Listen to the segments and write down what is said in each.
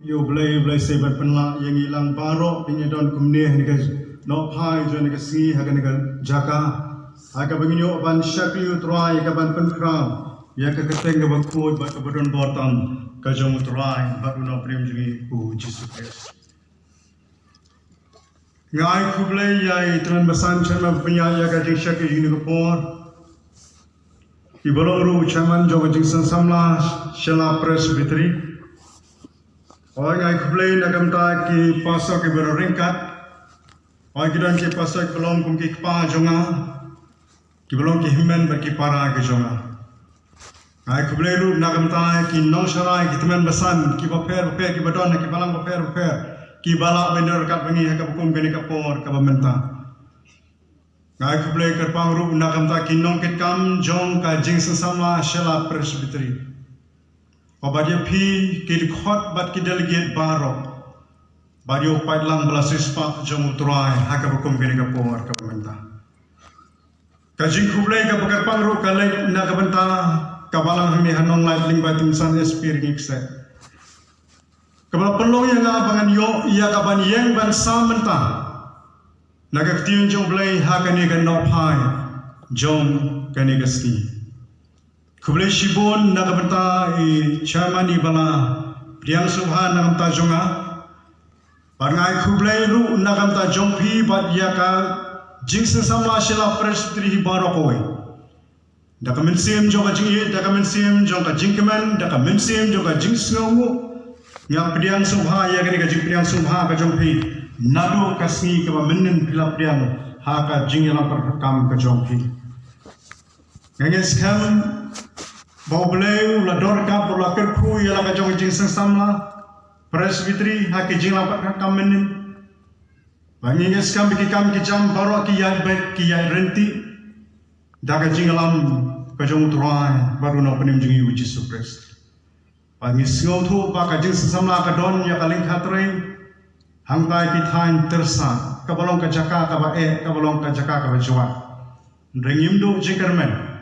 Yo belai sebat penla yang hilang barok penyedon kumneh ni ke no pai jo ni ke si ha ni ke jaka ha ka bangyo ban syakli utrai ka ban penkram ya ka keteng ka bakut ba ka bodon botam ka jong utrai ba no prim jingi ku Jesus Christ ngai ku belai yai tran basan chama punya ya ka jing syakli ni ke por di bolong ru chaman jo jing samla shala presbytery orang yang kumplain agam ta ki pasok ki beringkat, orang kita ki pasok belum kum ki kpa jonga, ki belum ki himen berki para ki jonga. Ai kumplain ru nagam ta ki nong sharai ki teman besan ki baper ki badon ki balang baper ki balak bener kat bengi ka bukum gani ka por ka bamenta. Ai kumplain kerpang ru nagam ta ki nong kit kam jong ka jing sesama shela presbytery. Badia pi ki khot bat ki delegate baro badio paidlang belasis pak jong utrai haka bukum gani ka por ka bamenta. Ka jing khublai ka bakar pang ru ka lai na ka benta ka balang hami hanong lai ling ba timsan espir ngikse. Kabala pelong yang abangan yo ia ka ban yang ban samenta. Naga ktiin jong blai haka ni ka no pai jong gani ka ski. Kublai shibon nakabenta chairman ibala priang subha nakamta jonga parngai kublai ru nakamta jongpi bat yaka jingsen samla shila presbytery barokoi dakamen sim jonga jingi dakamen sim jonga jingkemen dakamen sim jonga jingsngomu nya priang subha ya gani ka jing priang subha ka jongpi nadu kasni ka menen pila priang ha ka jingela perkam ka jongpi ngenges kam bau beleu la dor ka por la kerku ya la kajong jing samla presbytery ha ki jing la pat kam menin bangi nges kam ki jam baro ki ya bet ki ya renti da ka jing lam kajong utrai baru no penim jing yu Jesus Christ bangi sngau thu ba ka jing samla ka don ya ka ling khatre hang bai pi thain tersa ka balong ka jaka ka ba ka balong ka jaka ka ba jwa ringim do jingkermen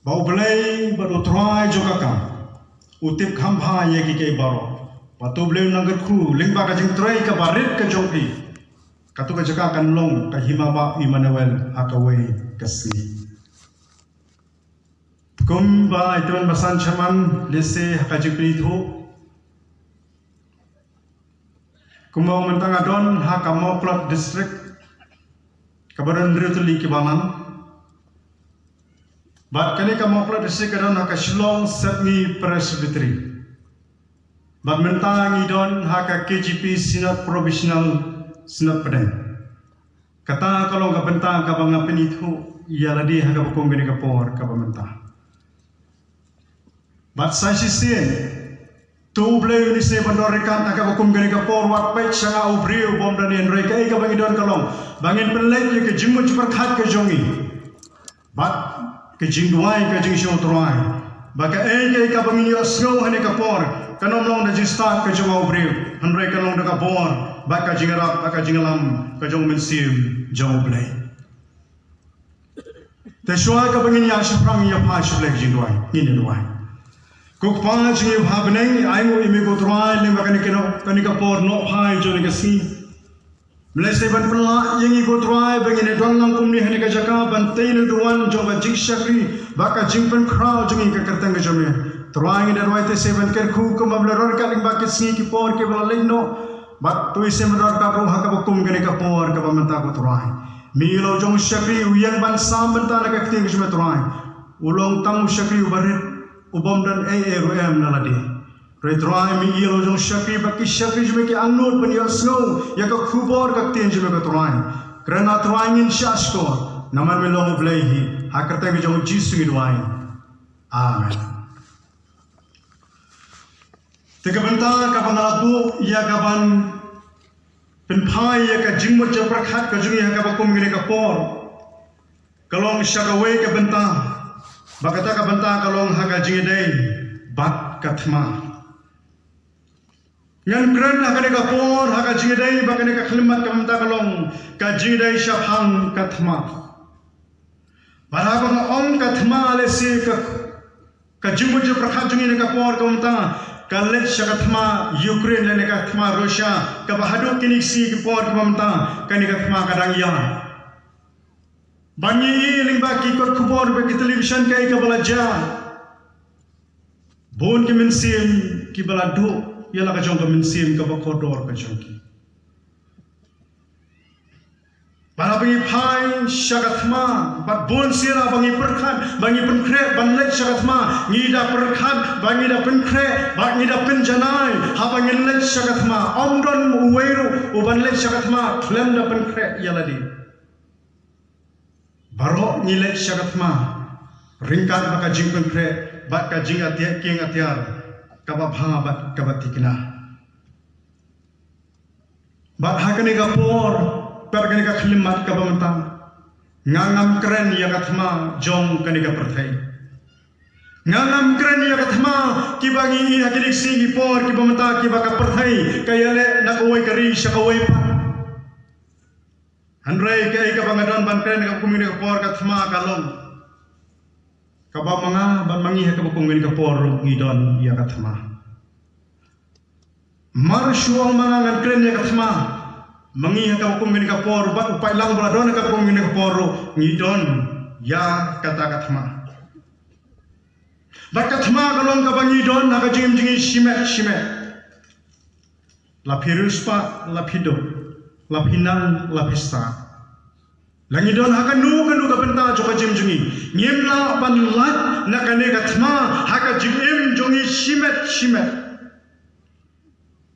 bau belai berutrai juga kam utip khamha ye ki ke baro patu belai nangat khu lingba ka jing trai ka barit ka jongpi katu ka jaka kan long ka himaba Emmanuel akawe kasi kum ba ituan basan chaman lese ka jipri thu kumau mentang adon ha kamo plot district kabaran rituli ki banan Bat kali kamu pula desi kadang haka Shillong Sydney Presbytery. Bat mentang idon haka KGP Sinat Provisional Sinat Padang. Kata kalau ka bentang ka bangapin itu ia ladi haka bukum gani kapor ka bentang. Bat saya sisien tu beli ini se bandorikan haka bukum gani kapor wat pek sanga ubriu bom dan yang reka ka bangidon kalong bangin pelek ke jimu cepat khat ke jongi. Bat kejing duai kejing syong tuai baka ke ka bangin yo snow hane ka por kanom long da jing start ka jong obriu hanre ka long da ka por baka jingarap baka jingalam ka jong mensim jong oblay te shwa ka bangin ya shprang ya pa shblek jing duai ni duai kok pa jing ha beneng ai mo imi ko tuai le baka ni ka por no pai jo ni ka si Malaysia ban pula yang ikut tuai bagi dong langkum ni hanya kajaka bantai ni duan jom jing syakri baka jing pen crowd jing ka kertang ka jomnya tuai ni darwai te seven kerku ko mablaror ka ling bakit singi ki por ke bala leno bat tu ise madar ka ro haka bukum gani ka por ka bamenta ko tuai milo jong syakri uyang ban sam benta na ka kting jom tuai ulong tang syakri ubarit ubom dan rum naladi Retrai mi ilo jong syakri baki syakri jme ki anut ban ya snow ya ka khubor ka tin jme ka trai krana trai ngin shasko namar me long blaihi hakarta mi jong jisu idwai amen teka benta ka bangalabu ya ka ban penpai ya ka jingmo japra khat ka jungi ya ka bakum ngine ka por kalong syakawe ka benta bakata ka benta kalong haka jingidei bat kathma Ngan keren haka ka por haka jingidei baka ka khlimat ka benta kalong ka jingidei shaphang kathma barabang om kathma le se ka jingmo japra khat jungi ka por ka benta kalet syakatma Ukraine dan katma Rusia kabahadu kini si kepor kemamta kani katma kadangya bangi lingba kikot kubor bagi television kai kabalaja bon kemensim kibaladu ialah kajong kemensim kabakodor kajong ki para bangi pai syakatma bat bon sira bangi perkhat bangi penkre banlet syakatma ngida perkhat bangi da penkre bangi da penjanai ha bangi let syakatma omdon uweru ubanlet syakatma klem da penkre ialah di baro ngilet syakatma ringkat baka jing penkre baka jing atia king atiar kababha bat kabatikna bat hakani gapor pergani ka khlimat ka bamantang ngangam keren ya kathma jong kani ka perthai ngangam keren ya kathma ki bangi hakidik singi por ki bamanta ki baka perthai kayale nakawai kari syakawai pa handrai kai ka bangadon ban keren ka kumini ka por kathma kalong ka ba manga ban mangi ka kumini ka por ngidon ya kathma mar syuang manga ngan keren ya kathma mangi ka hukum gini ka por ba upai lang bala don ka hukum gini ka por ngidon ya kata kathma ba kathma kalong ka bangi don na ka jing jing shimet la piruspa la pido la pinan la pista langi don ha ka nu ka benta jo ka jing jing ngimla ban lat na ka ne kathma ha ka jing im jongi shimet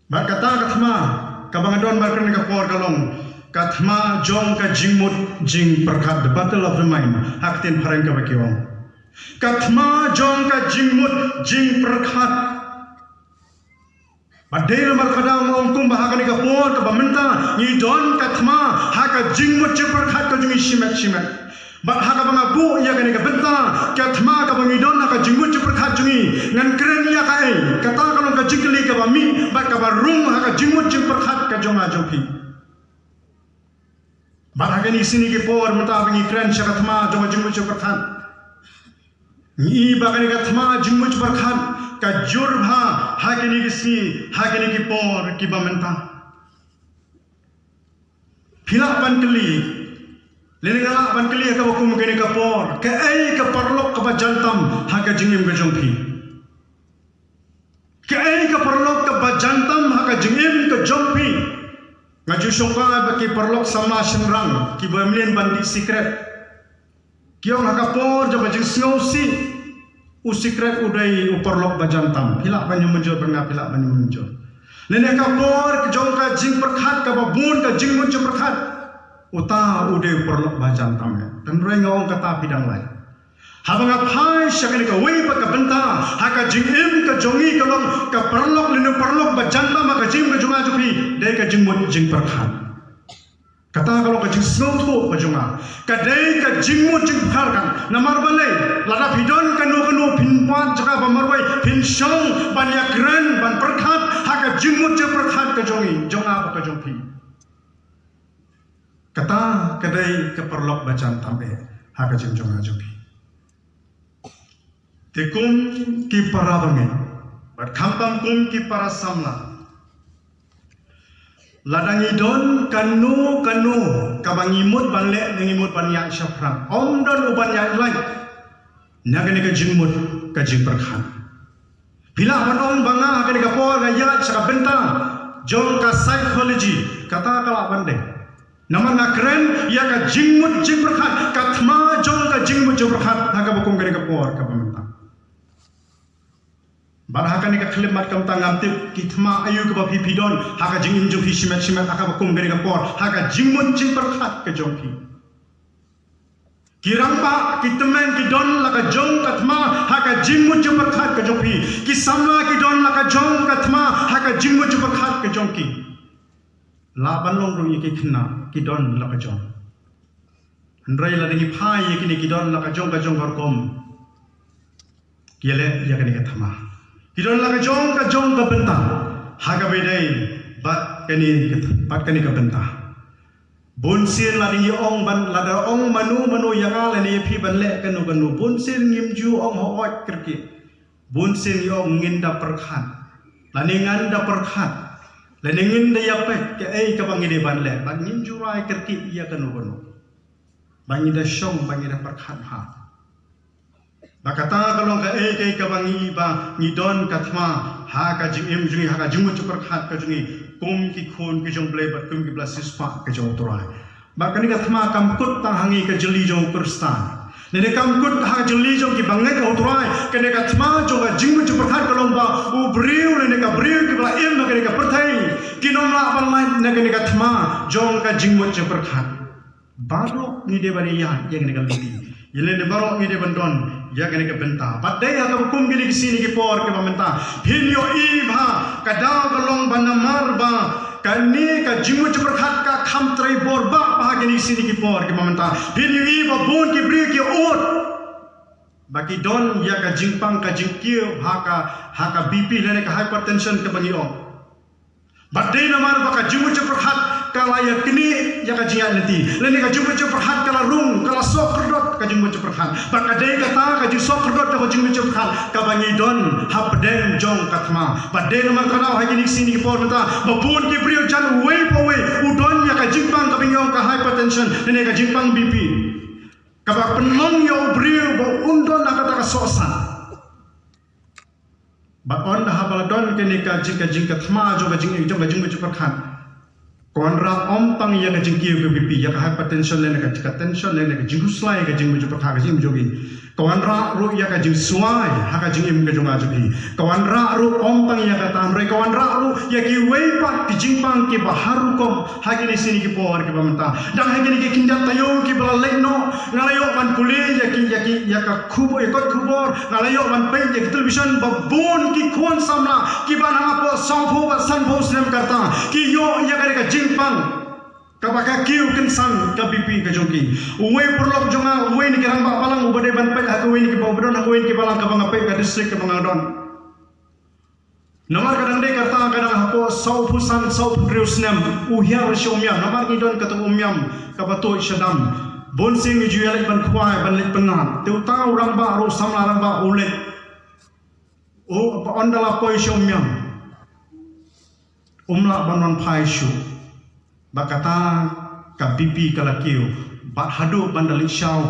ba kata kathma kabangadon barkan ka por kalong kathma jong ka jingmut jing perkhat the battle of the mind haktin pharang ka bakiwang kathma jong ka jingmut jing perkhat badel markadang ongkum bahagani ka por ka bamenta ni don kathma haka jingmut jing perkhat ka jungi shimet ba haka bangabu ya kani ka benta kathma ka bangidon ka jingmut jing perkhat jungi ngan keren ya kai kata kalong ka jingli ka bami ba ka barung haka jingmut jing perkhat ka jonga jopi ba haka ni sini ke por mata bangi keren sya kathma jonga jingmut jing perkhat ni ba kani kathma jingmut jing perkhat ka jurba haka ni kisi haka ni ke por ki bamenta phila pan kali Lene ngala ban kali ka bakum kene ka por ka ai ka parlok ka bajantam ha ka jingim ka jongpi ka ai ka parlok ka bajantam ha ka jingim ka jongpi ngaju songka ba ki parlok sama shenrang ki bamlen bandi secret kiong ha ka por ja bajing snowsi u secret udai u parlok bajantam phila banyu menjor banga phila banyu menjor lene ka por ka jong ka jing perkhat ka babun ka jing mun perkhat uta ude perlok bajan tamme dan rengong kata bidang lain habang apai syakani ka wei pa ka benta haka jingim ka jongi kalong ka perlok linu perlok bajan tam ka jing ka jonga jupi dai ka jingmut jing perkhat kata kalong ka jing snotho ka jonga ka dai ka jingmut jing perkhat namar balai lada bidon kanu pinpat jaka bamarwai pinshong banyakran ban perkhat haka jingmut jing perkhat ka jongi jonga ka jongpi kata kadai keperlok bacaan tambe haka jeng-jeng ajupi tekum ki para bange bat khampam kum ki para samla ladangi don kanu kabangimut banle ngimut banyak syafrang om don uban yang lain nagani ka jingmut ka jing perkhan bila banong banga haka ka por ngaya saka benta jong ka psychology kata kala bande Nama nakren ya ka jingmut jing perkhat kathma jong ka jingmut jing perkhat haka bakum gani ka por ka pamenta bar haka ni ka khlemat kam tangam tip kithma ayu ka bapi pidon haka jingim jong fi shimet haka bakum gani ka por haka jingmut jing perkhat ka jong fi kirangpa kitemen kidon la ka jong kathma haka jingmut jing perkhat ka jong fi kisamla kidon la ka jong kathma haka jingmut jing perkhat ka jong ki laban long rung yiki khna kidon la ka jong andrai la dingi phai yiki kidon la ka jong gorkom yele yakani ka thama kidon la ka jong ka benta haga bedai bat kani ka benta bonsin la dingi ong ban la da ong manu yanga la ni phi ban le kanu bonsin ngimju ong hoot krki bonsin yo nginda perkhan laningan da perkhat laningin da yapet ke ka bangide banle bangin jurai kerti ia kanu bangida syong bangida perkhat ha bakata kalau ka bangi ba ngidon kathma ha ka jim jui ha ka jimu perkhat ka jui kum ki khon ki jong ble bat kum ki blasis pa ka jong turai bakani kathma kam kut ta hangi ka jeli jong kurstan nene kam kut ha jeli jong ki bangai ka turai kene kathma jong ka jimu perkhat ka lomba u briu nene ka briu ki bla em ka ka perthai kinomla banlai nene ka kathma jong ka jimu perkhat baru ni de bari ya yang ni kaliti yele ne baro ni de bandon ya kene ke benta badai ha ka kum gili sini ki por ke bamenta pinyo i bha kada galong banamar ba kani ka jimu perkhat ka kham trai bor ba ha gili sini ki por ke bamenta pinyo i ba bon ki bri ki ot baki don ya ka jingpang ka jingkio ha ka BP lene ka hypertension ke bangi om badai namar ba ka jimu perkhat kala yakni ya ka jia nanti lene ka jimu perkhat kala rung kala sok kerdot ka jimu perkhat bakadai kata ka jimu sok kerdot ka jimu perkhat ka bangi don hapden jong kathma badai namar kana ha gini sini ki por mata babun ki brio jan way po way udon ya ka jingpang ka bingong ka hypertension lene ka jingpang BP ka ba penong yo brio ba undon na kata ka sosan ba on da habala don ke ne ka jing kathma jo ka jimu perkhat konra om tang ya ka jingki ke BP ya ka hypertension lene ka tension lene ka jinguslai ka jing muju pakha ka jing jogi konra ru ya ka jing suai ha ka jing im ka jonga jogi konra ru om tang ya ka tamre konra ru ya ki wei pat ki jingpang ki baharu kom ha ki sini ki por ki bamta dang ha ki kindat tayo ki bala lekno ngalayo ban puli ya ka khubo ya kot khubor ngalayo ban pai ya television babon ki khon samna ki ban ha po songpho ba sanpho snem karta ki yo ya ka jingpang kabaka kiu kensan ka BP ka jongki uwe perlok jonga uwe ni kerang ba palang ubade ban pai ha uwe ni ki bawdon ha uwe ni ki balang ka bang pai ka district ka bangadon namar kadang de karta kadang hapo sau pusan sau priusnem uhya rsyomya namar ni don katu umyam ka bato shadam bon sing ni juya ban khwai ban lik pengat tu ta urang ba ro samla rang ba ule o ondala poi syomyam umla banon phai shu bakata ka BP kalakiu ba hadu bandali syau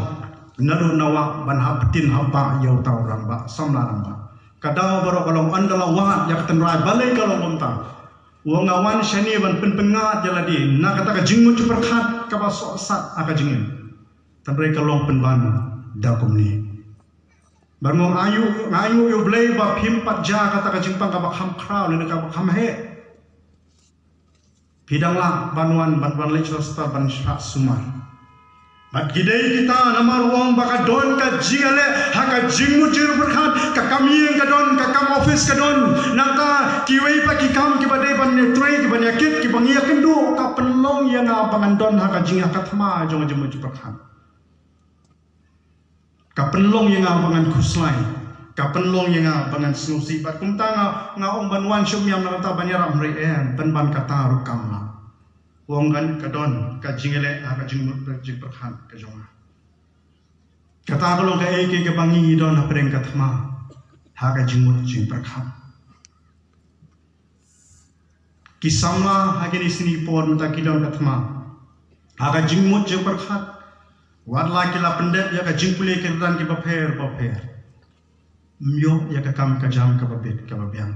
naru nawa ban hapetin haba yau tau rang ba samla rang ba kadau baro kalong andala wat ya ketenrai balai kalong bomta wong awan shani ban penpengat jaladi na kata ka jingmu perkhat ka ba so sat aka jingin tenrai kalong penban dakum ni barmo ayu yo blai ba phim pat ja kata ka jingpang ka ba kham krau ne ka ba kham he hidanglah banuan lecur star ban sumar bat gidei kita namar wong baka don ka jingale haka jingmu jir berkhat ka kamiyeng ka don ka kam office ka don nangka kiwei pa ki kam ki badai ban ne trai ki ban yakit ki bang yakin do ka penlong yang abangan don haka jing haka thma jong jingmu jir berkhat ka penlong yang abangan kuslai ka penlong yang abangan snusi bat kumta nga ong banwan syumyam na ta banyara mri ban kata rukam la wong kan kadon ka jingele ka jingmu jing perkhat ka jonga kata kalau ka eke ke bangi don ha preng kathma ha ka jingmu jing perkhat kisamla ha ke sini por mata kidon kathma ha ka jingmu jing perkhat wadla ki la pendet ya ka jingpule ke dan ki bapher myo ya ka kam ka jam ka babet ka babyang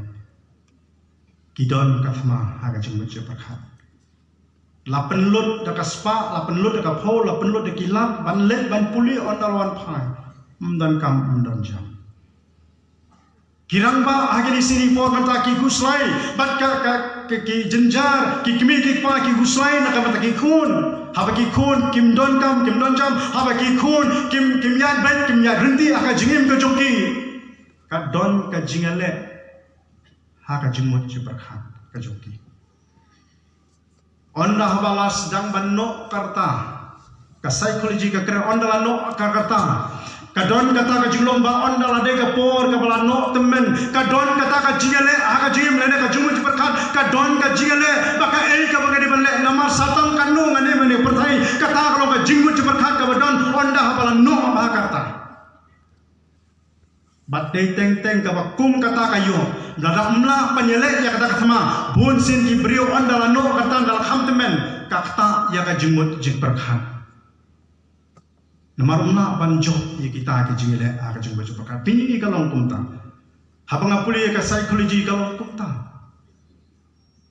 kidon kathma ha ka jingmu jing perkhat lapen lut da ka spa lapen lut da ka pho lapen lut da kilap ban let ban puli on dalwan phai dan kam dan jam kirang ba age di sini por mata ki guslai bat ka ki jenjar ki kimi ki pa ki guslai na ka mata ki khun ha ba ki khun kim don jam ha ba ki khun kim yan ban kim ya renti aka jingim ka joki ka don ka jingale ha ka jingmot ci perkhat ka joki onda habala sedang banno karta ka psikologi ka kira onda la no ka karta ka don kata ka jinglomba onda la de ka por ka bala no temen ka don kata ka jingale ha ka jim lene ka jumu perkhat ka don ka jingale baka ei ka baga de banle namar satang kanu ngane mane perthai kata kalau ka jingmu perkhat ka don onda habala no ba karta bat dei teng ka kum kata kayo dada mla panyele ya kata kathma bun sin ki brio andala no kata dal khamtemen kata ya ka jimut jik perkhat namar umna banjo ya kita ki jingile a ka jimut jik perkhat pini ka long kumta habang apuli ka psychology ka long kumta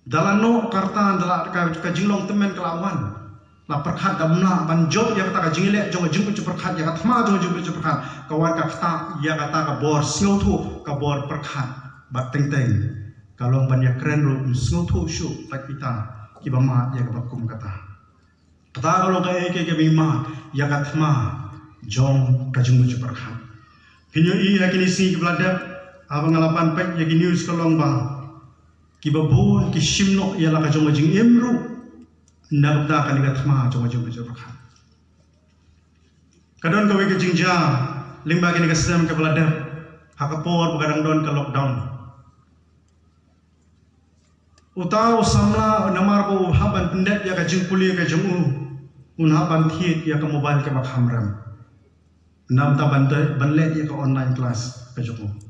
dalano karta dala ka jinglong temen kelawan la perkhat damna banjo ya kata ka jingile jong jimut jik perkhat ya kathma jong jimut jik perkhat kawan ka kata ya kata ka bor sngotu ka bor perkhat bat teng kalong banyak keren ru sngotu shu tak kita kibama ya ka kum kata kalau ka ke bima ya kathma jong ka jimut jik perkhat pinyo I yakini si kibladap abang ngalapan pek ya news kalong ba kibabun kishimno ya la ka jong jing emru nabda kan ikat ma jong jong jong perkhat kadon ka wege jingja limba kini ka sistem ka beladap hakapor begadang don ka lockdown utau samla namar ko haban pendet ya ka jing puli ka jong haban thiet ya ka mobile ka bakhamram nam ta banle ya ka online class ka jong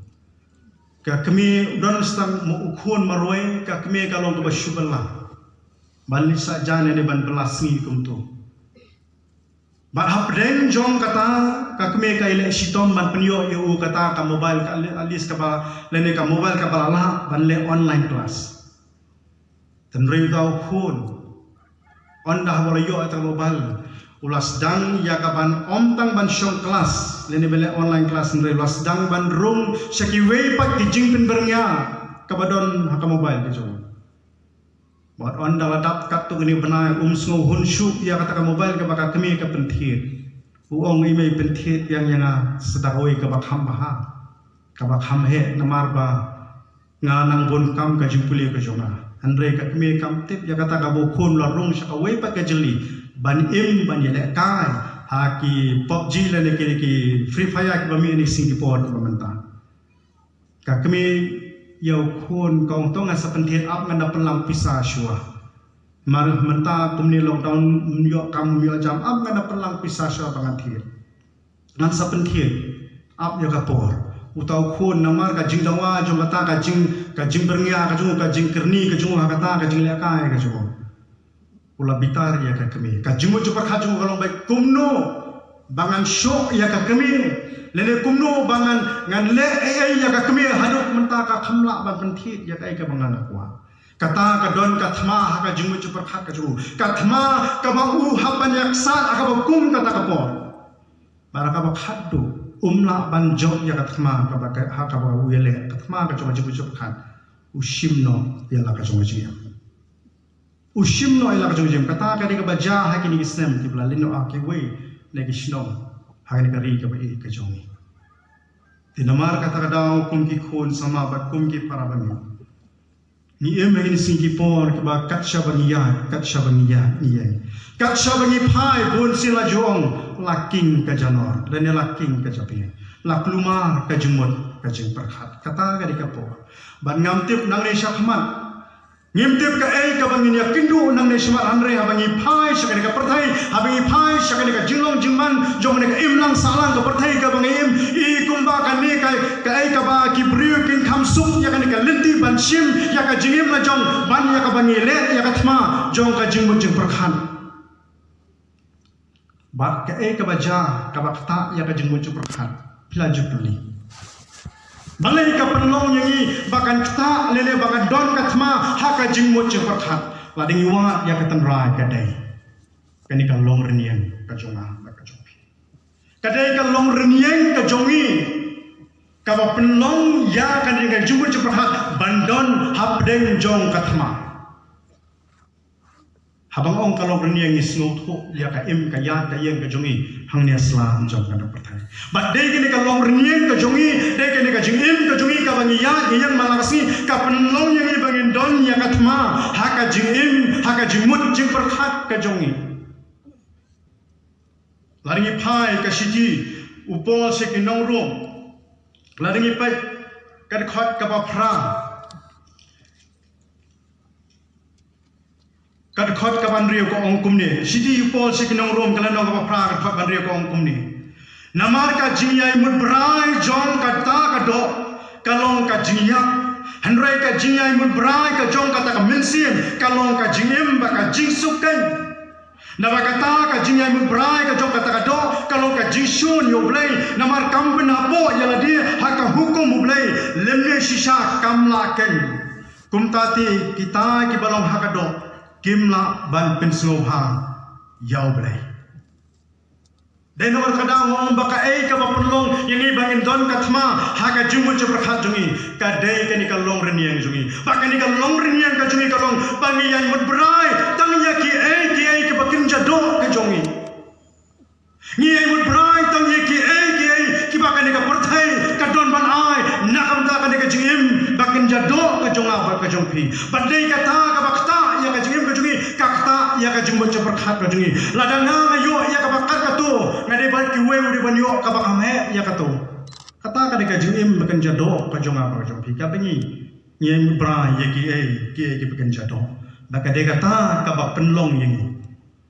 ka kami don stam mu ukhon maroi ka kami kalong ka basuballa ban sa jane ne ban belasngi kumtu ban hapdeng jong kata ka kme ka ile sitom ban penyo eu kata ka mobile ka alis ka ba lene ka mobile ka balala ban le online class tenrei tau khun onda wala yo ata mobile ulas dang ya ka ban omtang ban shong class lene bele online class tenrei ulas dang ban room sekiwei pak kijing pen bernya ka badon ha ka mobile ke jong Buat anda ladap katu ini benar sngo hunsuk ya kata mobile ke bakal kami ke pentit. Uong ime pentit yang sedakoi ke bakham baha. Ke bakham he namar ba nganang bon kam ke jimpuli ke jonga. Andre ke kami kam tip ya kata ka bokon larung sakawai pa ke jeli ban ban yele kai haki PUBG lene ki Free Fire ke bami ni Singapore ke bamenta. Ka kami yau khun kong tong asa pentit ap nganda pelang pisah syua marah menta kumni lockdown myo kam myo jam ap nganda pelang pisah syua bangan thir ngan sa pentit ap ya kapor utau khun namar ka jing dawa jong kata ka jing bernia ka jing kerni ka jung kata ka jing lekai ka jung ula bitar ya ka kami ka jing jo par khaju kalong baik kumno bangan syok ya ka kami lele kumno bangan ngan le ya ka kami haduk menta ka khamla ban pentit ya kai ka bangan akwa kata ka don ka thma ka jingmu chu perkhat ka chu ka thma ka ba u haban yaksa ka ba kum kata ka por bara ka ba khaddu umla ban jok ya ka thma ka ba ha ka ba u yele ka thma ka chu jingmu chu perkhat ushimno ya la ka chu jingem ushimno ya la ka chu jingem kata ka ni ka ba ja ha ki ni islam ki bla lino a ke we le ki shno Hari kari ke bayi ke jongi. Tinamar kata kadau kum ki khun sama bat kum ki parabani. Ni emeng ni singki por ke ba katsha baniya niye. Katsha bani phai bun sila jong laking ke janor dan laking ke japi. Laklumar ke jumut ke jing perkhat. Kata kari ke por. Ban ngamtip nang ne syakmat. Ngimtip ka ay ka bangin ya kindu nang ne shmat andre habangi phai shakane ka perthai habangi phai shakane ka jinglong jingman jong ne ka imlang salang ka perthai ka bangim I kumba ka ne ka ay ka ba ki briu kin khamsuk ya ka ne ka linti ban shim ya ka jingim la jong ban ya ka bangi le ya ka thma jong ka jingmu jing perkhan ba ka ay ka ba ja ka ba kta ya ka jingmu jing perkhan pila jupli Balai ka penlong yangi bakan kita lele bakan don katma haka jingmut jing perkhat lading iwa ya katan rai kadai kani ka long reniang ka jonga ka jopi kadai ka long reniang ka jongi ka ba penlong ya kan ka jingmut jing perkhat bandon hapdeng jong katma habang ong kalong reniang isngot ho ya ka im ka ya ka yeng ka jongi hangnya slam jong ka perthai but dei kini ka long reniang ka jongi dei kini ka jingim ka jongi ka bangi ya yang malakasi ka penlong yang bangin don ya katma haka jingim haka jingmut jing perkhat ka jongi laringi phai ka shiji upol se kinong rom laringi pai ka khot ka ba phra kad khot ka ban rio ko ong kumni shiji upol se kinong rom kala no ka phra kad khot ban rio ko ong kumni Namar ka jingyai mut brai jong ka ta ka do kalong ka jingyak. Hanrai ka jingyai mut brai ka jong ka ta ka mensien kalong ka jingim ba ka jingsukan. Nabakata ka jingyai mut brai ka jong ka ta ka do kalong ka jingsun yo blai namar kam benapo yala dia haka hukum blai lemne shisha kamla ken. Kumtati kita ki balong haka do kimla ban pensngobha yaw blai. Dan nomor kadang orang baka ka bapulong ini bangin don katma haka jumu ceperhat jungi kadai kani kalong reniang jungi baka ni kalong reniang ka jungi kalong pangian mut berai tang ya ki bakin jado ka jungi ni mut berai tang ya ki baka ni ka perthai ka don ban ai nakam ta ka ni ka jingim bakin jado ka jonga ka jongpi badai kata ka bakta ya ka jingim ka jungi kakta ya ka jumu ceperhat ka jungi ladanga ayo ya ka bakat ka tu ngade bal ki we uri ban yo ka ba me ya ka to kata ka de ka jim bakan jado ka jonga ba jong pi ka bengi yen bra ye ki bakan jado ba ka de kata ka ba penlong yin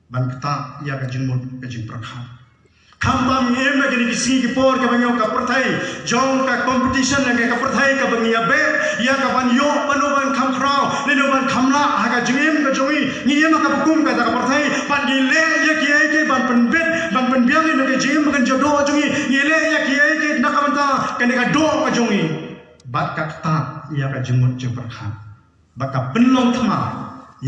ban kata ya ka jim ka jim prakha kambam ye me ki si ki por ka ban yo ka perthai jong ka competition la ka perthai ka bengi ya be ya ka ban yo panu ban kham khrao le no ban khamla ha ka jim ka jongi ni ye ma ka kum ka ta ka perthai ban ni le ye ki ban pen bet ban pen biang ni ke jim kan jodo jungi yele ya kiai ke nakamanta kan ka do ka jungi bat ka ta ya ka jimut je perkhan baka penlong thama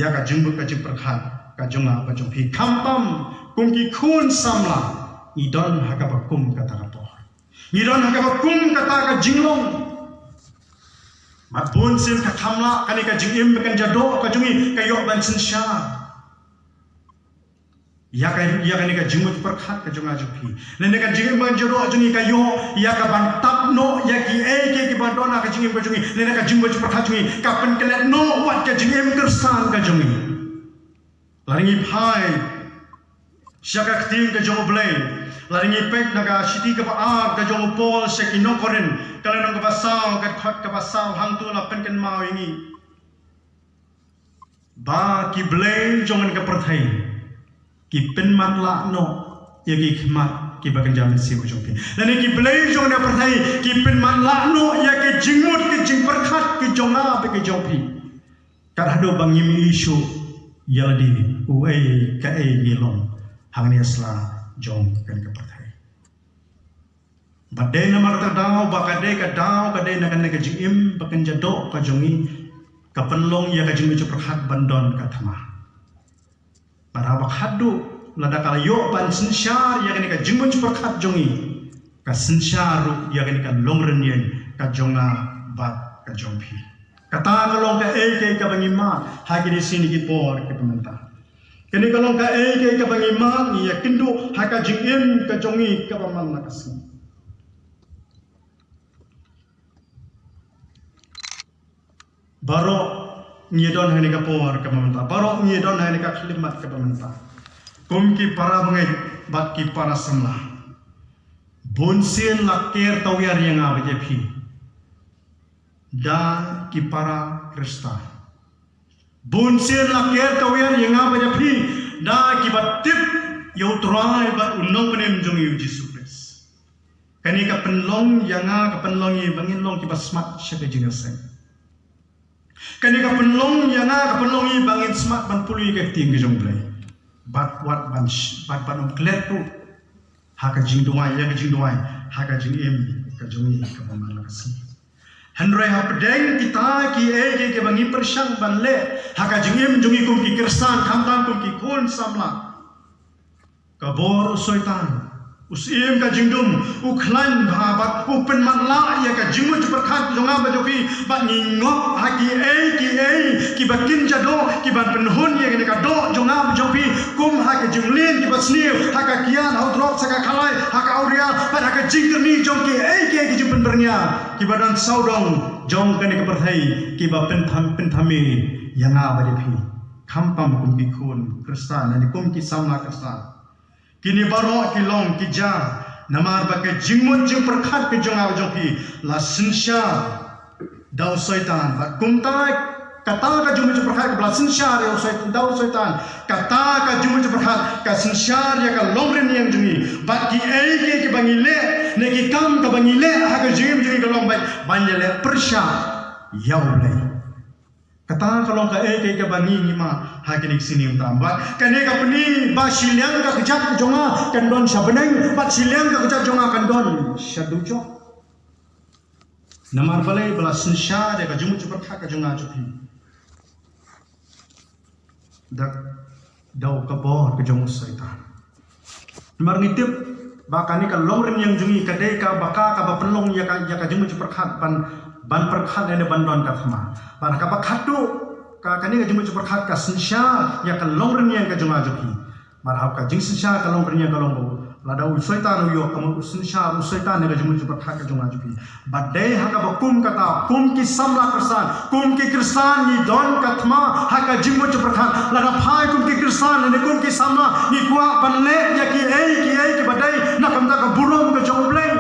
ya ka jimut ka je perkhan ka junga ba jong phi khampam kum ki khun samla idon ha ka ba kum ka ta ka por idon ha ka ba kum ka ta ka jinglong mat bun sim ka khamla kan ka jingim kan jado ka jungi ka yo ban sin sha ya kan ka jimut perkhat ka jonga jupi ne ka jingim ban jodo jungi ka yo ya ka ban tap no ya ki ban dona ka jingim ka jungi ne ka jimut perkhat jungi ka pen kelet no wat ka jingim kersan ka jungi laringi phai syaka kting ka jongo blai laringi pek naga siti ka pa ka jongo pol sekino koren kalenong ka pasau ka khat ka pasau hang tu la pen ken mau ini ba ki blai jongan ka perthai ki penmat la no ya ki khmat ki bakan jamin si ko jongpi dan ki blai jong na perthai ki penmat la no ya ki jingmut ki jing perkhat ki jonga be ki jongpi kar hado bangim isu yaldi uai ka e ngilong hangni asla jong kan ka perthai badai na marta dau bakade ka dau ka de na kan ka jingim bakan jado ka jongi ka penlong ya ka jingmu perkhat bandon ka thama Marabak hadu lada kala yo ban sensyar ya kini ka jingmun perkhat jongi ka sensyar ya kini ka longren yen ka jonga bat ka jongpi kata kalong ka ke ka bangima ha kini sini ki por ki pementa kini kalong ka ke ka bangima ni ya kindu ha ka jingim ka jongi ka paman na kasi baro ngidon hani ka por ka pamenta barok ngidon hani ka khlimat ka pamenta kum ki para bangai bat ki para samla bonsin la ker tawyar yang abe phi da ki para krista bonsin la ker tawyar yang abe phi da ki batip yo trai bat unong penem jong yu Jesus Christ kani ka penlong yang ka penlong yi bangin long ki basmat syaka jingaseng kani ka penlong yana ka penlong i bangin smart ban pului ka ting ke jong blai bat wat ban bat ban klet tu ha ka jing duai ya ka jing duai ha ka jing em ka jong i ka ban la kasi hanrei ha pedeng kita ki ke bangi persang ban le ha ka jing em jong i kum ki kersan khamtam kum ki khon samla ka bor soitan usim ka jingdum uklan bhabat upen matla ya ka jingmu perkhat jonga bajopi ba ngingok haki ki bakin jado ki ban penhun ya ka do jonga bajopi kum haki jumlin ki basniu haka kian haudrok saka khalai haka auria ba haka jingkerni jong ki jumpen bernya ki badan saudong jong kan ka perthai ki ba pen thami yanga bajopi khampam kum ki khun kristan ni kum ki samna kristan kini baro kilong kija namar bakai jingmut jing perkhat ke jonga joki la sinsha dau soitan ba kumtai kata ka jumu berkat ke belasan syar ya usai tahu setan kata ka jumu berkat ka sensyar ya ka longren yang jungi baki ke bangile ne ki kam ka bangile ha ka jungi ka long bai banjale persya ya ulai kata kalau ka ke bangi ni ma ha ke sini tambah kane ka peni ba silyang ka kejat jonga kan don sabeneng ba silyang ka kejat jonga kan don syadujo namar balai belasan syar ya ka jumu berkat ka jonga jupi dak dau kabor ke jong setan mar ngitip bakani ka longren yang jungi kadai ka baka ka bapelong ya ka jung perkhat ban perkhat ene ban don ka thma ban ka bakhatu ka kani ka jung perkhat ka sinsha ya ka longren yang ka jung ajuki mar hau ka jing sinsha ka longren yang ka longbo lada usaitan uyo kamu sinsha usaitan ne ka jung perkhat ka jung ajuki badai ha ka bakum kata kum ki samla kersan kum ki kirsan ni don ka thma ha ka jing perkhat lada phai kum ki kirsan ne kum ki samla ni kwa banle ya ki ki badai na kam ta ka burom ka jong blai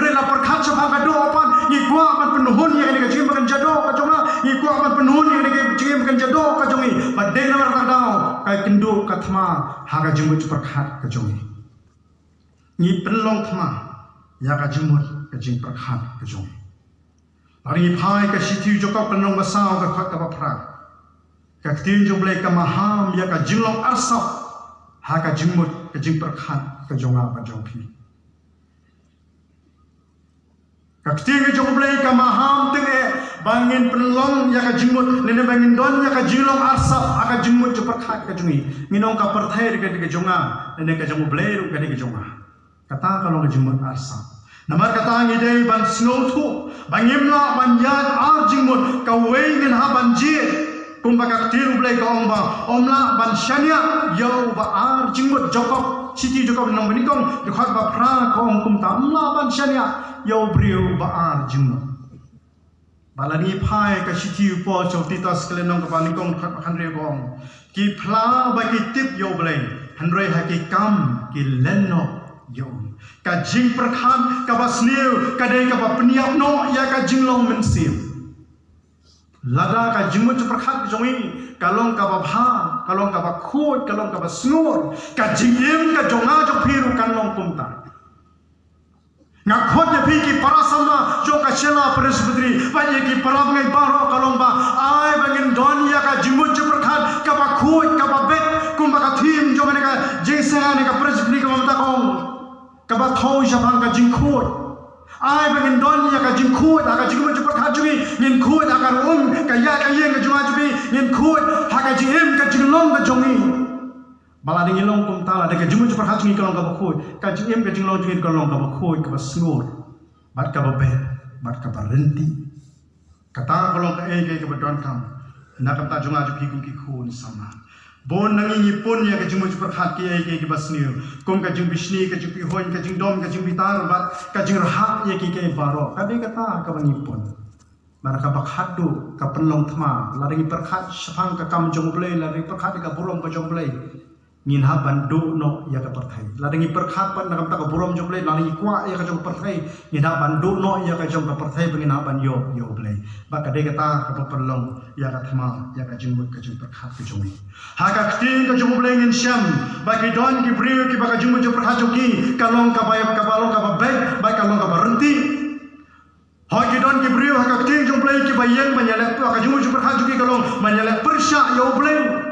rela perkhat sa ka do pan ni kwa ban penuhun ya ni ka jing makan jado ka jonga ni kwa ban penuhun ya ni ka jing makan jado ka jongi badai na mar ka dau ka kindu ka thma ha ka jing perkhat ka jongi ni penlong thma ya ka jimut ka jing perkhat ka jongi hari phai ka sitiu jokak penlong basau ka khat ka bapra ka tin jong blai ka maham ya ka jinglong arsap ha ka jimut ka jing perkhat ka jonga pa jongpi ka tin jong blai ka maham tenge bangin penlong ya ka jimut lene bangin don ya ka jinglong arsap ha ka jimut jo perkhat ka jongi minong ka perthai ka jonga lene ka jong blai ru ka jonga kata kalau ngejimut arsa namar kata ngidei ban snow tu bangimla banyan ar jimut kawai ngin ha banjir kumbaka tiru blai ka omla ban shania yau ba ar jimut jokok siti jokok nong benikong dikhat ba pra ko kum tamla ban shania yau briu ba ar jimut balani phai ka siti po chotita skle nong ka banikong khat khanre gong ki phla ba ki tip yau blai hanrei ha ki kam ki lenno yom ka jing perkhan ka basniu ka dei ka peniap no ya ka jinglong mensim lada ka jingmu perkhan jongi kalong ka bha kalong ka khot kalong ka snur ka jingim ka jonga jo phiru kanlong kumta ngakhot ya phi ki parasama jo ka chela presbitri ba ye ki parab ngai baro kalong ba ai bangin don ya ka jingmu perkhan ka khot ka bet kumba ka thim jo ka jesa ne ka presbitri ka mamta kong kaba thau japang ka jingkhot ai bangin don ya ka jingkhot aga jingmu ju perkhat jungi nin khot aga ka ya yeng ka junga jubi nin khot ha ka jingem ka jinglong ka jongi bala ding ilong kum tala de ka jingmu ju perkhat jungi kalong ka khot ka jingem ka jinglong jungi kalong ka khot ka snur bat ka be bat ka renti kata kalong ka ke don kam na ka ta junga ju ki kum ki khon sama bon nangi ni pon ya ka jing perkhat ke basniu kum ka jing bisni ka jing pihon ka jing dom ka jing bitar bat ka jing raha ya ki ke baro ka de kata ka bangi pon mar ka bakhat du ka penlong thma lari perkhat sapang ka kam jong blai lari perkhat ka burom ka jong blai ngin ha bandu no ya ka perthai lari perkhat pan nakam ta ka burom jong blai lari kwa ya ka jong perthai ngin ha bandu no ya ka jong ka perthai bangin ha ban yo blai ba ka de kata ka penlong ya ka thma ya ka jing ka jing perkhat ka jong ha ka tin ka jong blai ngin syam ba ki don ki brio ki ba ka jing jo perkhat joki kalong ka bayam ka balong ka ba ba kalong ka berhenti ha ki don ki brio ha ka tin jong blai ki bayang banyalek ka jing jo perkhat joki kalong banyalek persya yo blai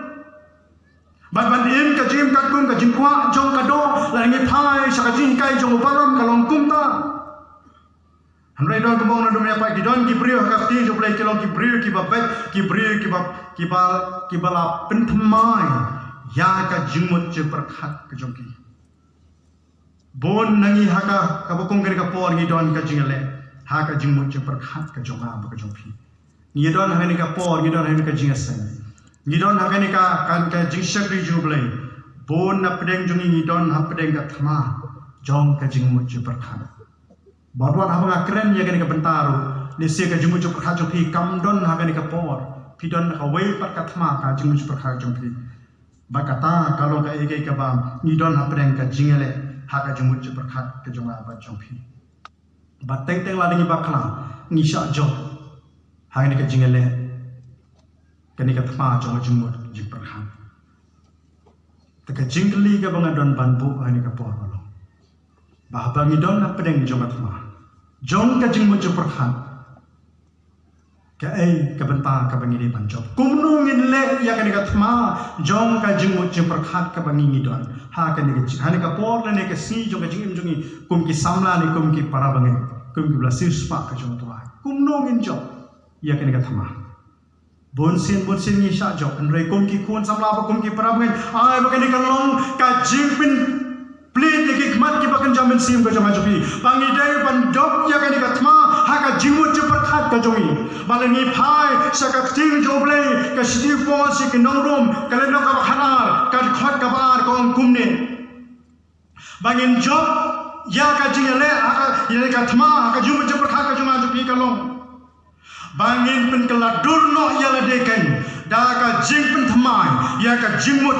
ban im ka jim ka kum ka jing kwa jong ka do la ngi phai sa ka jing kai jong baram kalong kum ta hamrai don kumong na dumya pa ki don ki brio ka tin jong blai kalong ki brio ki ba bet ki brio ki ba la penthmai ya ka jingmut je perkhat ka jong ki bon nangi ha ka bokong ka por ngi don ka jingale ha ka jingmut je perkhat ka jong ba ka jong phi ngi don ha ni ka por ngi don ha ni ka jingasen ngidon hakani ka jingshak ri jublai bon na pedeng jungi ngidon ha pedeng ka thma jong ka jingmu ju perkhat bodwan ha nga kren ya ka bentaru ni se ka jingmu ju perkhat jong phi kamdon hakani ka por pidon ka wei pat ka thma ka jingmu ju perkhat jong phi ba kata kalau ka ege ka ba ngidon ha pedeng ka jingale ha ka jingmu ju perkhat ka jong ba jong phi ba teng teng la ding ba khla ngi sha jong hakani ka jingale kani ka thma jong jingmut jing perkhan taka jingkli ka bangadon banbu ani ka por lo bah bangi don na pedeng jong thma jong ka jingmut jing perkhan ka ai ka benta ka bangi di banjob kumnu ngin le ya kani ka thma jong ka jingmut jing perkhan ka bangi ngidon ha kani ka hani ka por le ne ka si jong ka jingim jongi kum ki samla ni kum ki para bangi kum ki blasir spa ka jong toa kumnu ngin job ya kani ka thma bonsin ni sha jok an rei kum ki khun samla ba kum ki para bangi ai ba kani ka long ka jingpin plate ki khmat ki bakan jamin sim ka jama jopi bangi dai ban job ya kani ka thma ha ka jingmut jing perkhan ka jongi balangi phai sakak ting joble ka shiti pon si ki nongrom kalendo ka khanar ka khat ka bar kong kumne bangin job ya ka jingale ha ya ka thma ka jingmut jing perkhan ka jonga jopi ka long bangin pen kala durno ya la deken da ka jing pen thmai ya ka jingmut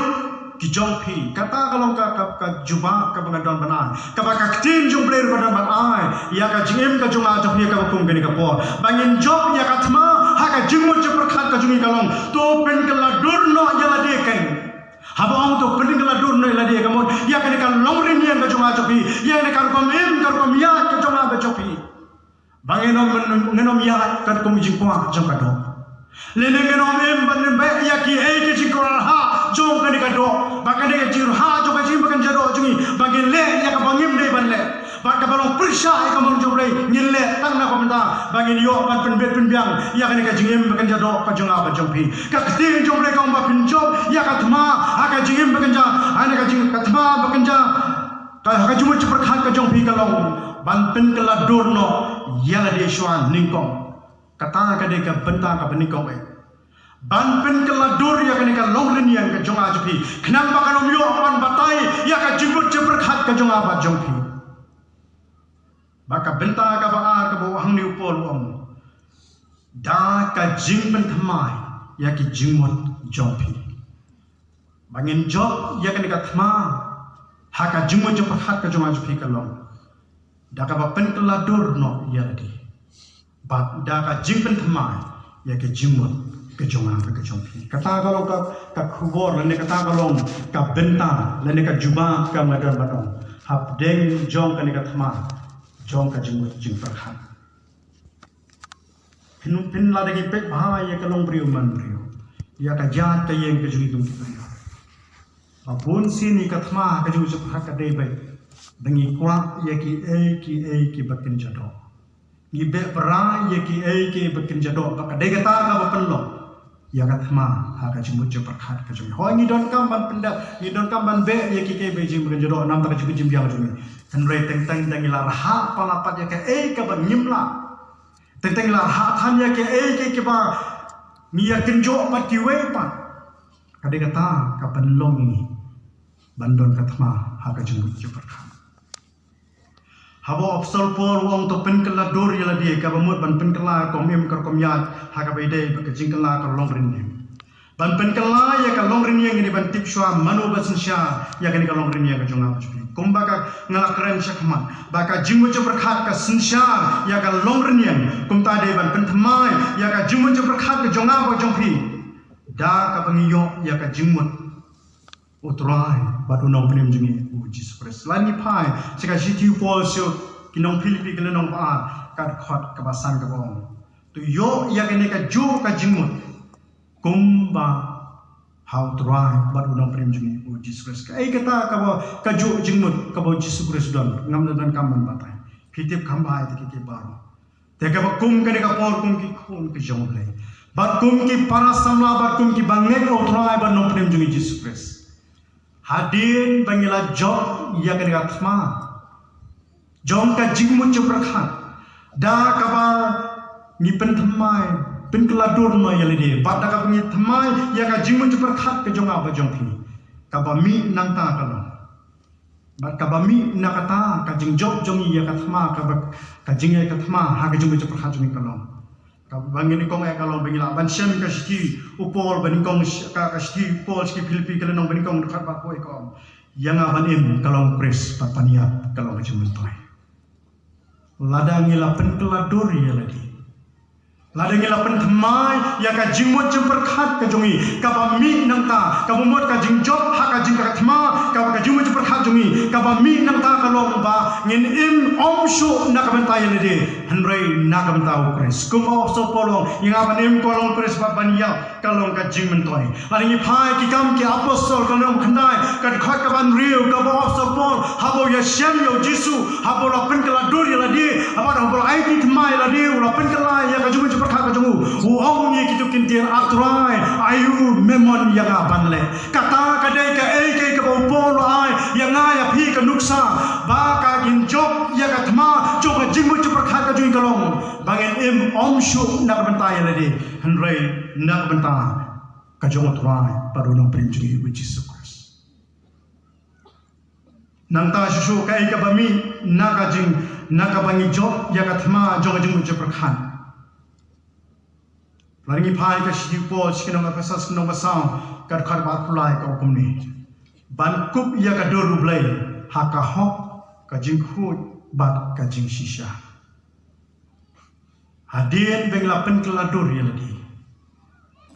ki jong phi kata kalong ka juba ka bangadon banan ka ba ka tin jong player badan ban ai ya ka jingem ka jonga jong ka kum gani ka por bangin job ya ka thma ha ka jingmut jing perkhan ka jongi kalong to pen kala durno ya la deken habang to pen kala durno ya la deken mon ya ka longrin yang ka jonga jopi ya ka kom em ka kom ya ka jonga ba jopi bangin ngenom ya kan kom jing kwa jong ka do lene ngenom em ban be ya ki e ki jing ko ha jong ka ni ka do bakan de jing ha jong ka jing bakan jado jungi bangin le ya ka bangim de ban le ba ka balong prisha e ka mon jong le ngin le tang na ko menta bangin yo ban pen bet pen biang ya ka ni ka jing em bakan jado ka jong ba jong pi ka tin jong le ka ba pin job ya ka thma ha ka jing em bakan ja ana ka jing ka thma bakan ja ka jumut perkhan ka jong pi ka long ban pen kala durno yala de shwan ningkong kata ka de ka benta ka ningkong ban pen kala dur ya ka longlen yang ka jonga jopi khnam ba kanom yo ban batai ya ka jibut jebr khat ka jonga ba jongpi ba ka benta ka ba ar ka bo hang ni upol om da ka jing pen thmai ya ki jingmot jongpi bangin job ya ka thma ha ka jingmot jebr khat ka jonga jopi ka long da ka ba pen kala dur no ya di ba da ka jing pen thmai ya ke jingmot ke jonga ke jongpi kata kalau ka khubor lene kata kalau ka benta lene ka juba ka madan badong hap deng jong ka ni ka thma jong ka jingmot jing perkhan pin la de pe bha ya ka long brio man brio ya ka jat ka yeng ke jungi tung ki ba bon sini ka thma ka jing jing perkhan ka dei bai dengi kwa ya ki bakin jado ni be pra ya ki bakin jado ba ka dei kata ka ba pen lo ya ka thma ha ka jingmut jing perkhan ka jungi ho ni don kam ban penda ni don kam ban be ya ki beijing bakin jado nam ta ka jing jing biang jungi kan re teng teng dangila ha pala pat ya ka ban nyimla teng teng la ha than ya ke ba ni ya kenjo pat ki we pa ka dei kata ka ban long ni bandon ka thma ha ka jingmut jing perkhan habo opsal por wong to pen kala dur yala dia ka bamut ban pen kala kom em kar kom yat ha ka bede ba ka jing kala ka long rin ban pen kala ya ka long rin yang ni ban tip shwa manu basin sha ya ka ni ka long rin ya ka jonga ba kum ba ka ngala kren shakman ba ka jingmu je perkhat ka sin sha ya ka long rin yang kum ta de ban pen thmai ya ka jingmu je perkhat ka jonga ba jong phi da ka bangiyo ya ka jingmut utrai batu nong penim jungi Jesus Christ lani pai seka jitu pol sio kinong Filipi kele nong pa ka khot ka basan ka bong tu yo ya kene ka ju ka jingmut kumba how try batu nong penim jungi Jesus Christ ka ai kata ka ju jingmut ka bo Jesus Christ don ngam dan kam ban batai pitip kam bai te ke baro te ka kum kene ka por kum ki khun ki jong le bat kum ki para samla bat kum ki bangen utrai ban nong penim jungi Jesus Christ hadin bangila job ya ka ni thma jong ka jingmut je perkhan da ka ba ni pen thmai pen kala dur no ya le de ba da ka ni thmai ya ka jingmut je perkhan ka jonga ba jong phi ka ba mi nang ta ka lo ba ka ba mi na ka ta ka jing job jong ya ka thma ka jing ya ka thma ha ka jingmut je perkhan jong ka lo ka bangini kong e ka lo bangila ban shem ka shti upol ban kong ka shti pol ski Filipi ka nong ban kong khat ba ko e kom yang ban im ka long pres papania ka long jingmut toy ladang ila pen kala dur ya lagi Ladang ila pentemai ya ka jingmot jeng perkhat ka jongi ka ba mi nang ta ka bomot ka jing job ha ka jing ka thma ka jingmot jeng perkhat jongi ka ba mi nang ta ka long ba ngin im om shu na ka bentai le de hanrei na ka bentau kres kum o so polong yang apa nim kolong kres ba bania ka long ka jing mentoi ladang i phai ki kam ki apostol ka long khandai ka khat ka ban riu ka ba so pol ha bo ya shem yo jisu ha bo la pen ka la dur ya la de ha ba bo ai ti thmai la de la pen ka la ya ka jingmot perkhat ka jongu uong ni kitu kintir atrai ayu memon yang abanle kata kadai ka ke ka polo ai yang ya phi ka nuksa ba ka gin job ya ka thma jo ka jingmu chu perkhat ka jui kalong bangen im om shu na ka bentai le de hanrei na ka benta ka jong atrai paru nong prim jui which is Christ nang ta shu ka ka bami na ka jing na ka bangi job ya ka thma jo ka jingmu chu perkhat Laringi phai ka shipo chikinong ka sas kinong basang ka khar bat pulai ka kumni ban kup ya ka dor rublai ha ka hok ka jing khut bat ka jing shisha hadien bengla pen kala dor ya ladi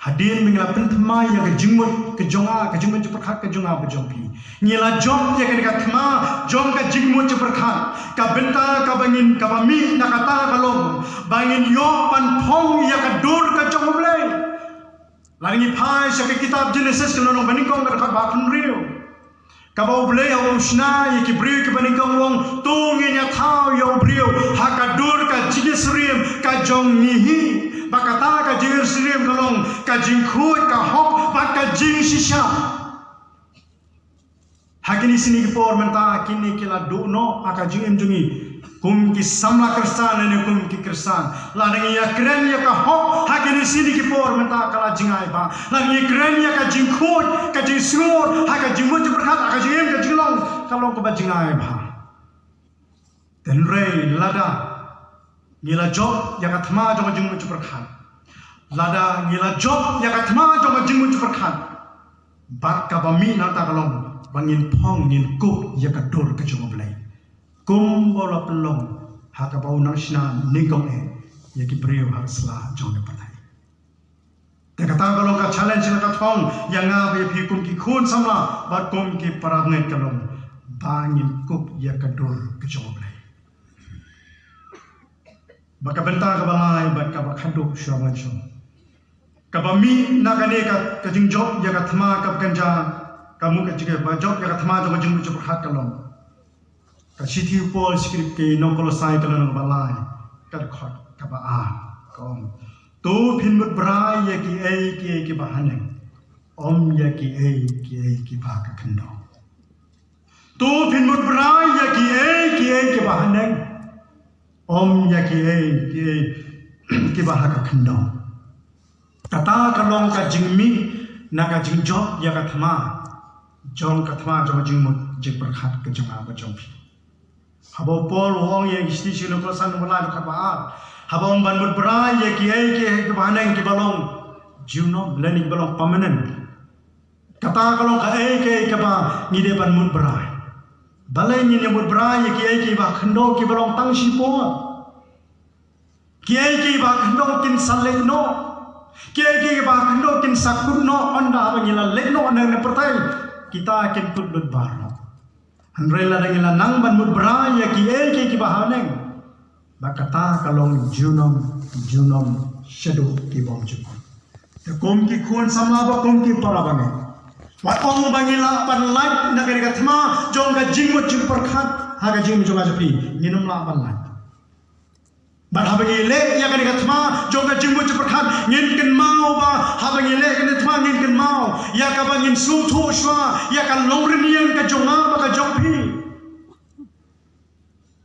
hadien bengla pen thmai ya ka jingmut ka jonga ka jingmut perkhat ka jonga bejongpi ngila jom ya ka thma jom ka jingmut perkhat ka benta ka bangin ka bami na kata ka long bangin yo pan phong ya ka dur ka jonglai laringi phai sa ka kitab Genesis ka nong banikong ka ba kun riu ka ba ublei ha usna ya ki briu ka banikong wong tungi nya thau yo briu ha ka dur ka jigisrim ka jong nihi bakata ka jigisrim ka long ka jingkhut ka hok ba ka jing shisha hakini sini ki por menta kini kila do no aka jing jungi kum ki samla kersan ne kum ki kersan la ngi ya kren ya ka hok hakini sini ki por menta kala jingai ba la ngi kren ya ka jing khut ka jing snor ha ka jing mut berhat aka jing ka jing long kalong ka ba jingai ba ten rei lada ngila job ya ka thma jo jing mut berhat lada ngila job ya ka thma jo jing mut berhat bat ka ba mi na ta kalong bangin pong nin kup ya ka dur ka jong blai kum bola pelong ha ka bau nang sina ningkong ya ki breu har sla jong ne patai te kata kalong ka challenge na ka thong ya nga be phi kum ki khun samla ba kum ki parab ngai kalong bangin kup ya ka dur ka jong blai ba ka benta ka balai ba ka ba khanduk shawang shong ka ba mi na ka ne ka jing job ya ka thma ka kanja kamu ka jige ba job ya ka thma jo jing chu perkhat kalong ka sithi pol script ke nongkol sai kalong balai ka khot ka ba a kom tu phin mut brai ya ki ba haneng om ya ki ba ka khando tu phin mut brai ya ki ba haneng om ya ki ba ka khando kata kalong ka jingmi na ka jing job ya ka thma jong ka thma jo jing mut jing perkhat ka jonga ba jong phi habo pol wong ye isti chilo ko san mula ka ba habo ban mut bra ye ki ba nang ki balong juno learning balong permanent kata kalong ka ka ba ni de ban mut bra balai ni mut bra ye ki ba khando ki balong tang si po ki ba khando kin salek no ki ba khando kin sakun no anda ba ni la lek no nang ne pertai kita akan put baru. Hanrela dengan nang ban mut beraya ki bahaneng. Bakata kalong junom shadow ki bom jukon. Te kom ki khon samla ba kom ki para bange. Wa ong bangila pan light na ka thma jong ka jingmut jing perkhat ha ka jing jong ajapi ninum la ban light. Ban ha bangi le ya ka thma jong ka jingmut jing perkhat ngin ken mau ba ha bangi le ka thma ngin ken mau ya ka bangin su thu shwa ya ka longrin yang ka jonga ba ka jong phi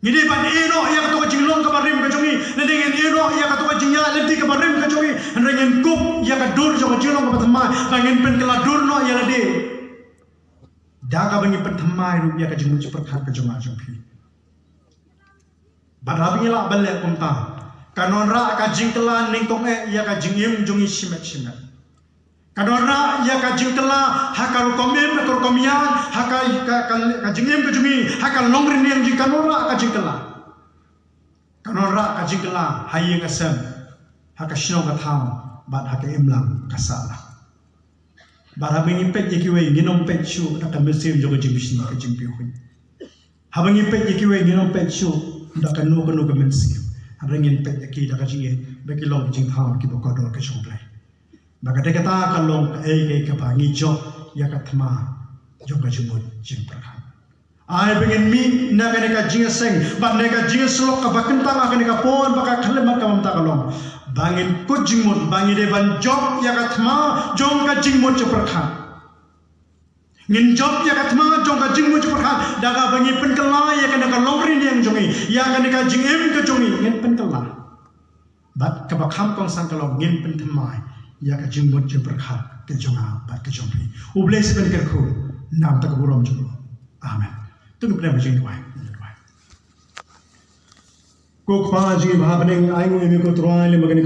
ngide ban eno ya ka to jing long ka barim ka jongi le dengan eno ya ka to jing ya le ti ka barim ka jongi ngin kup ya ka dur jong jing long ka thma bangin pen ka dur no ya le de da ka bangi pen thma ru ya ka jingmut jing perkhat ka jonga jong phi barabila balle kumta kanonra ka jingkla ningkong ya ka jingim jungi simet kanonra ya ka jingkla hakar komem ka komian ka jingim ka jungi hakar longrin yang jing kanonra ka jingkla hayi ka sem haka sino ka tham bat haka imlang kasala bat habing ipet yikiwe ginom pet shu naka mesim jogo jimbishni ka jimpi hun habing ipet yikiwe ginom pet shu naka no ka mensim habing pet yaki naka jinge beki long jing tham ki bokodol ka chonglai baka de kata kalong ka pangi jo yakathma joga jumut jing prakhan ai pengen mi na kene ka jinga seng ba ne ka jinga slok ka bakenta ma kene ka pon baka khalem ka mamta kalong bangin ku jingmut bangi de ban job ya ka thma jong ka jingmut che prakha ngin job ya ka thma jong ka jingmut che prakha daga bangi pen kala ya kene ka longri ne jongi ya kene ka jingem ka jongi ngin pen kala bat ka bakham kong sang kalong ngin pen thmai ya ka jingmut che prakha ke jonga bat ke jongri ubles pen ker khu nam tak burom jo amen tu pernah macam ni wai. Kau kau aji bahagian aing ni kau teruai le makan